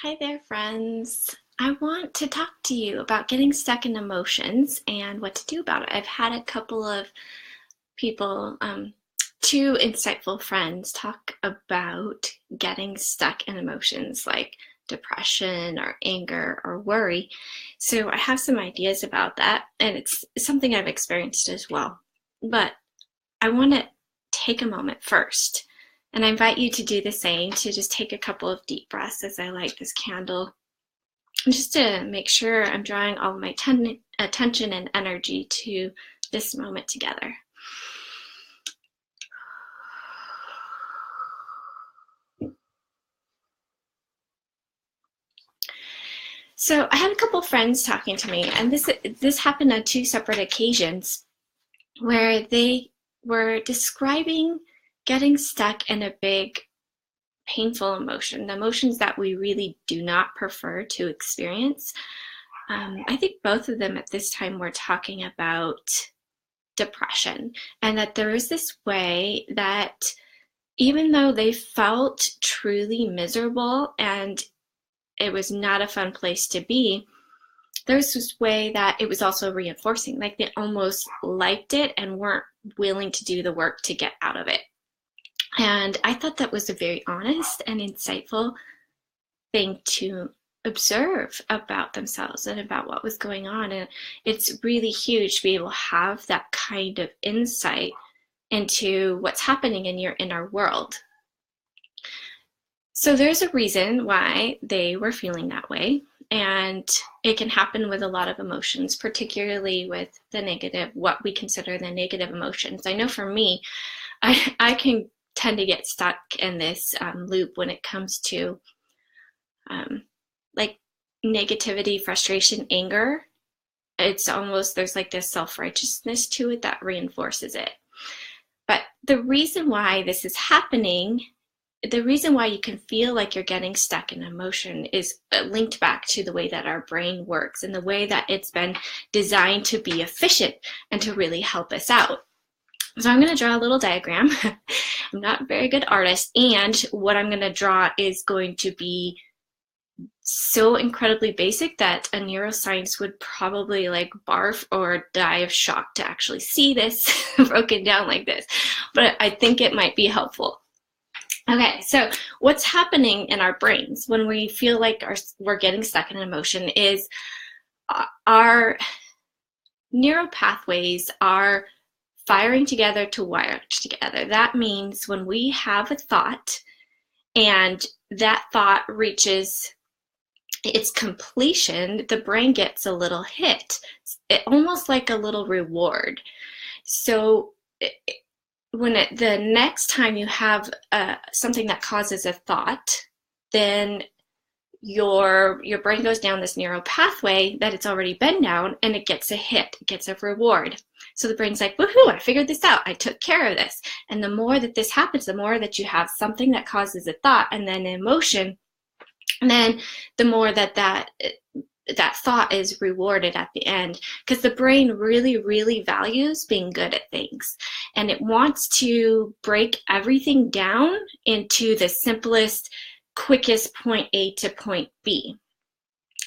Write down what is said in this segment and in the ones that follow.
Hi there, friends. I want to talk to you about getting stuck in emotions and what to do about it. I've had a couple of people, two insightful friends, talk about getting stuck in emotions like depression or anger or worry. So I have some ideas about that, and it's something I've experienced as well. But I want to take a moment first, and I invite you to do the same, to just take a couple of deep breaths as I light this candle, just to make sure I'm drawing all of my attention and energy to this moment together. So I had a couple friends talking to me, and this happened on two separate occasions where they were describing getting stuck in a big painful emotion, the emotions that we really do not prefer to experience. I think both of them at this time were talking about depression, and that there was this way that even though they felt truly miserable and it was not a fun place to be, there's this way that it was also reinforcing, like they almost liked it and weren't willing to do the work to get out of it. And I thought that was a very honest and insightful thing to observe about themselves and about what was going on. And it's really huge to be able to have that kind of insight into what's happening in your inner world. So there's a reason why they were feeling that way. And it can happen with a lot of emotions, particularly with the negative, what we consider the negative emotions. I know for me, I can tend to get stuck in this loop when it comes to like negativity, frustration, anger. It's almost, there's like this self-righteousness to it that reinforces it. But the reason why this is happening, the reason why you can feel like you're getting stuck in emotion is linked back to the way that our brain works and the way that it's been designed to be efficient and to really help us out. So I'm going to draw a little diagram. I'm not a very good artist, and what I'm going to draw is going to be so incredibly basic that a neuroscience would probably like barf or die of shock to actually see this broken down like this. But I think it might be helpful. Okay, so what's happening in our brains when we feel like we're getting stuck in an emotion is our neural pathways are firing together to wire together. That means when we have a thought and that thought reaches its completion, the brain gets a little hit, almost like a little reward. So the next time you have something that causes a thought, then your brain goes down this neural pathway that it's already been down, and it gets a hit, it gets a reward. So the brain's like, woohoo, I figured this out, I took care of this. And the more that this happens, the more that you have something that causes a thought and then an emotion, and then the more that thought is rewarded at the end, because the brain really, really values being good at things. And it wants to break everything down into the simplest, quickest point A to point B.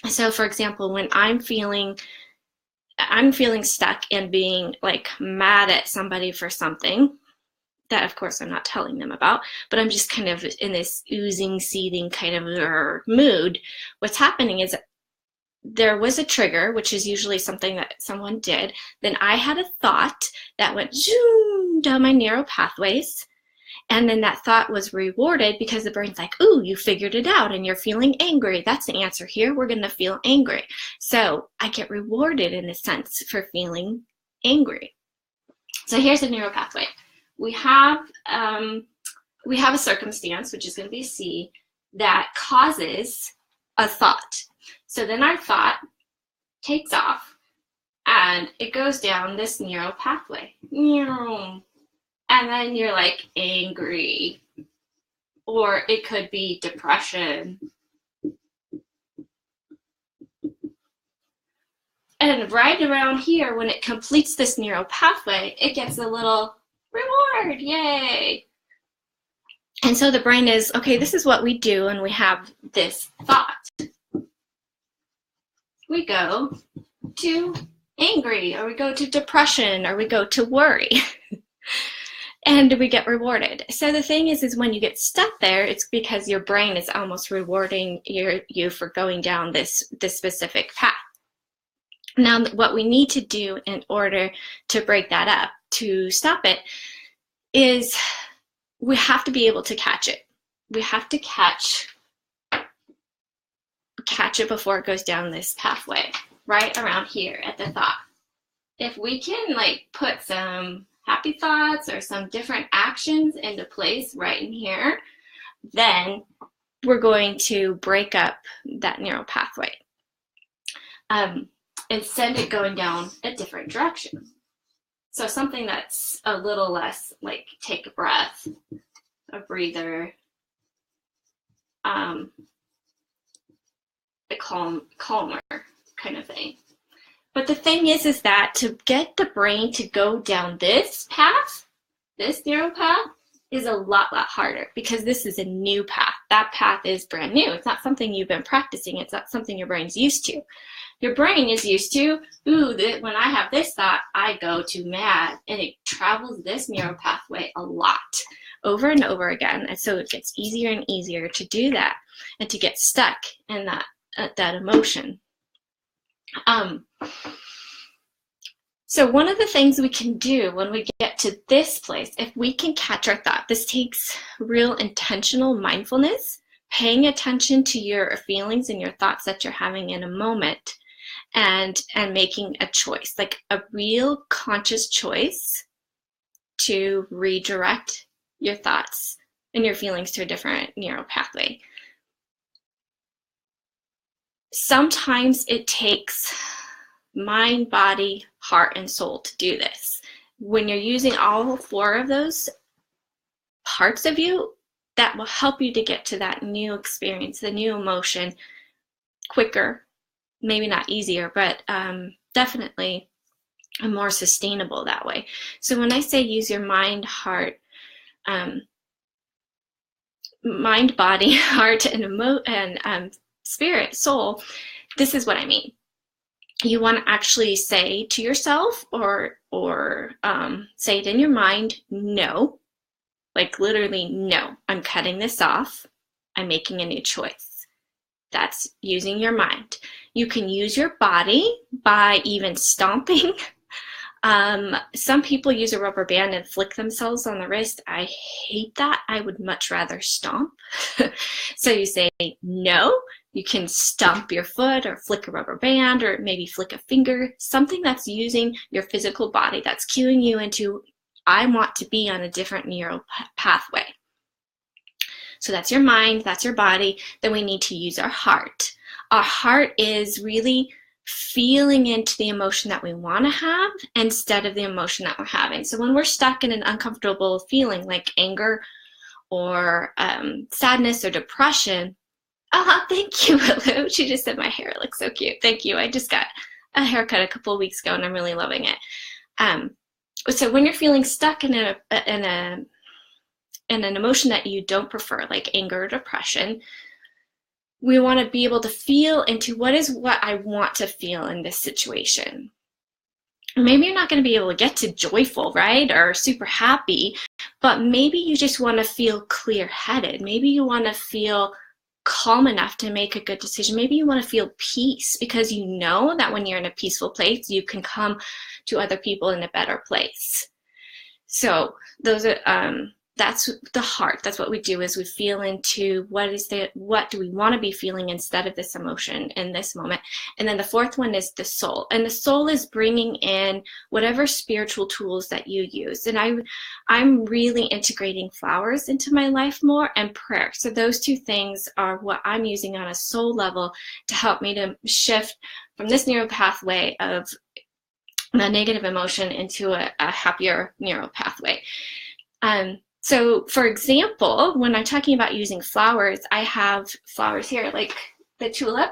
So for example, when I'm feeling stuck and being like mad at somebody for something that of course I'm not telling them about, but I'm just kind of in this oozing, seething kind of mood, what's happening is there was a trigger, which is usually something that someone did. Then I had a thought that went zoom down my neural pathways. And then that thought was rewarded because the brain's like, ooh, you figured it out and you're feeling angry. That's the answer here. We're going to feel angry. So I get rewarded in a sense for feeling angry. So here's a neural pathway. We have a circumstance, which is going to be C, that causes a thought. So then our thought takes off and it goes down this neural pathway. And then you're like angry, or it could be depression. And right around here, when it completes this neural pathway, it gets a little reward, yay. And so the brain is, okay, this is what we do, and we have this thought. we go to angry, or we go to depression, or we go to worry. And we get rewarded. So the thing is when you get stuck there, it's because your brain is almost rewarding you for going down this specific path. Now, what we need to do in order to break that up, to stop it, is we have to be able to catch it. We have to catch it before it goes down this pathway, right around here at the thought. If we can like put some happy thoughts or some different actions into place right in here, then we're going to break up that neural pathway and send it going down a different direction. So something that's a little less like take a breath, a breather, a calmer kind of thing. But the thing is that to get the brain to go down this path, this neural path, is a lot harder because this is a new path. That path is brand new. It's not something you've been practicing. It's not something your brain's used to. Your brain is used to, when I have this thought, I go to mad, and it travels this neural pathway a lot, over and over again. And so it gets easier and easier to do that and to get stuck in that emotion. So one of the things we can do when we get to this place, if we can catch our thought, this takes real intentional mindfulness, paying attention to your feelings and your thoughts that you're having in a moment, and making a choice, like a real conscious choice to redirect your thoughts and your feelings to a different neural pathway. Sometimes it takes mind, body, heart, and soul to do this. When you're using all 4 of those parts of you, that will help you to get to that new experience, the new emotion, quicker, maybe not easier, but definitely more sustainable that way. So when I say use your mind, heart, mind, body, heart, and spirit, soul, this is what I mean. You want to actually say to yourself or say it in your mind, no, like literally, no, I'm cutting this off. I'm making a new choice. That's using your mind. You can use your body by even stomping. Some people use a rubber band and flick themselves on the wrist. I hate that. I would much rather stomp. So you say no. You can stomp your foot or flick a rubber band or maybe flick a finger, something that's using your physical body, that's cueing you into, I want to be on a different neural pathway. So that's your mind, that's your body. Then we need to use our heart. Our heart is really feeling into the emotion that we want to have instead of the emotion that we're having. So when we're stuck in an uncomfortable feeling like anger or sadness or depression, thank you, Willow. She just said my hair looks so cute. Thank you. I just got a haircut a couple of weeks ago and I'm really loving it. So when you're feeling stuck in an emotion that you don't prefer, like anger or depression, we want to be able to feel into what I want to feel in this situation. Maybe you're not going to be able to get to joyful, right, or super happy, but maybe you just want to feel clear-headed. Maybe you want to feel calm enough to make a good decision. Maybe you want to feel peace because you know that when you're in a peaceful place, you can come to other people in a better place. So those are that's the heart. That's what we do, is we feel into what do we want to be feeling instead of this emotion in this moment. And then the fourth one is the soul. And the soul is bringing in whatever spiritual tools that you use. And I'm really integrating flowers into my life more, and prayer. So those two things are what I'm using on a soul level to help me to shift from this neural pathway of a negative emotion into a happier neural pathway. So for example, when I'm talking about using flowers, I have flowers here, like the tulip.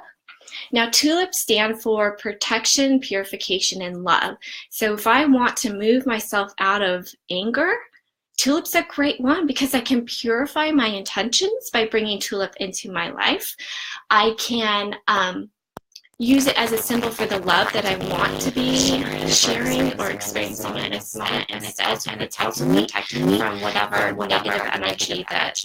Now, tulips stand for protection, purification, and love. So if I want to move myself out of anger, tulip's a great one because I can purify my intentions by bringing tulip into my life. I can use it as a symbol for the love that I want to be sharing or experiencing in this moment instead, and it's helped me from whatever negative energy that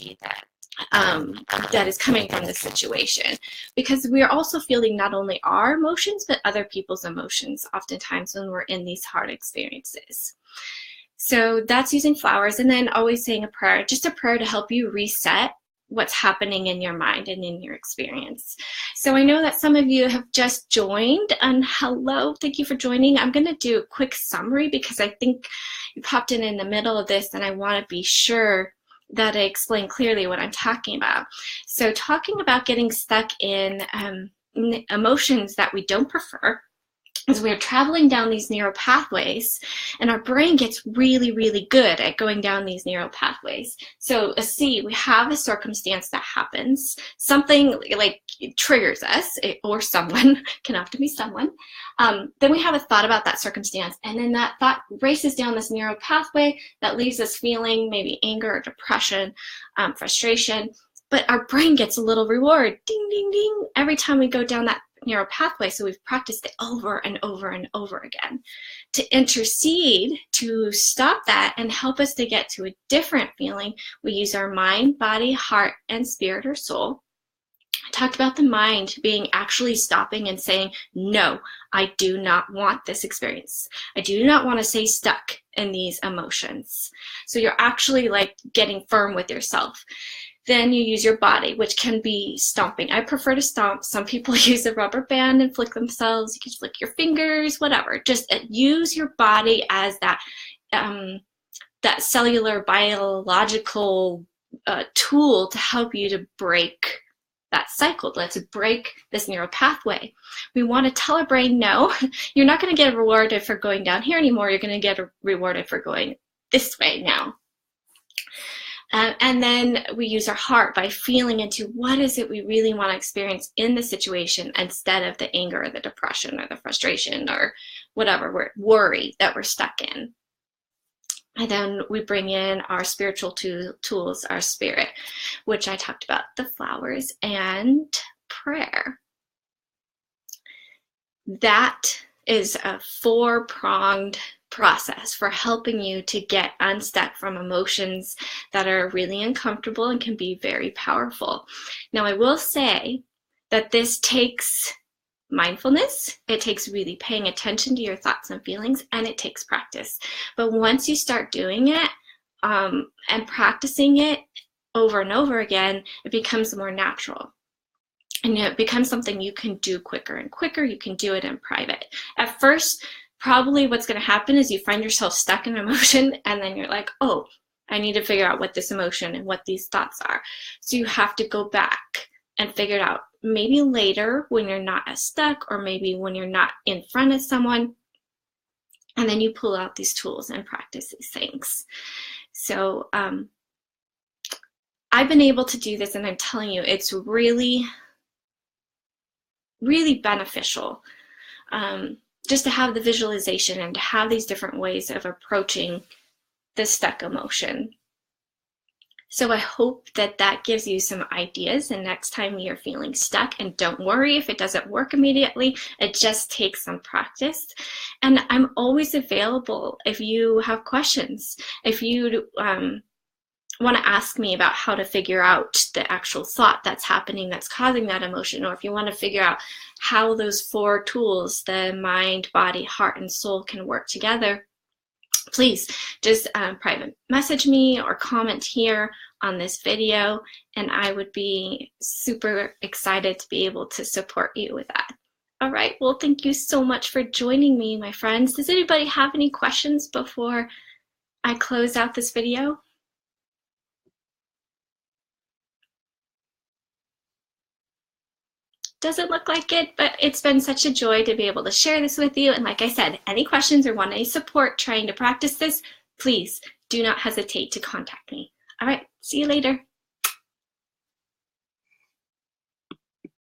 is coming from the situation, because we are also feeling not only our emotions but other people's emotions oftentimes when we're in these hard experiences. So that's using flowers, and then always saying a prayer, just a prayer to help you reset what's happening in your mind and in your experience. So I know that some of you have just joined, and hello, thank you for joining. I'm going to do a quick summary because I think you popped in the middle of this, and I want to be sure that I explain clearly what I'm talking about. So talking about getting stuck in emotions that we don't prefer, as we're traveling down these neural pathways, and our brain gets really, really good at going down these neural pathways. So we have a circumstance that happens, something like triggers us, or someone, can often be someone. Then we have a thought about that circumstance, and then that thought races down this neural pathway that leaves us feeling maybe anger or depression, frustration, but our brain gets a little reward, ding, ding, ding, every time we go down that neural pathway. So we've practiced it over and over and over again. To intercede, to stop that and help us to get to a different feeling, we use our mind, body, heart, and spirit or soul. I talked about the mind being actually stopping and saying, no, I do not want this experience. I do not want to stay stuck in these emotions. So you're actually like getting firm with yourself. Then you use your body, which can be stomping. I prefer to stomp. Some people use a rubber band and flick themselves. You can flick your fingers, whatever. Just use your body as that cellular biological tool to help you to break that cycle. Let's break this neural pathway. We want to tell our brain, no, you're not going to get rewarded for going down here anymore. You're going to get rewarded for going this way now. And then we use our heart by feeling into what is it we really want to experience in the situation instead of the anger or the depression or the frustration or whatever worry that we're stuck in. And then we bring in our spiritual tools, our spirit, which I talked about, the flowers and prayer. That is a 4-pronged process for helping you to get unstuck from emotions that are really uncomfortable and can be very powerful. Now, I will say that this takes mindfulness, it takes really paying attention to your thoughts and feelings, and it takes practice. But once you start doing it and practicing it over and over again, it becomes more natural. And it becomes something you can do quicker and quicker. You can do it in private. At first, probably what's going to happen is you find yourself stuck in emotion, and then you're like, oh, I need to figure out what this emotion and what these thoughts are. So you have to go back and figure it out. Maybe later when you're not as stuck, or maybe when you're not in front of someone, and then you pull out these tools and practice these things. So I've been able to do this, and I'm telling you, it's really, really beneficial. Just to have the visualization and to have these different ways of approaching the stuck emotion. So I hope that that gives you some ideas, and next time you're feeling stuck, and don't worry if it doesn't work immediately, it just takes some practice. And I'm always available if you have questions. If you want to ask me about how to figure out the actual thought that's happening that's causing that emotion, or if you want to figure out how those 4 tools, the mind, body, heart, and soul, can work together, please just private message me or comment here on this video, and I would be super excited to be able to support you with that. All right, well, thank you so much for joining me, my friends. Does anybody have any questions before I close out this video? Doesn't look like it, but it's been such a joy to be able to share this with you. And like I said, any questions or want any support trying to practice this, please do not hesitate to contact me. All right, see you later.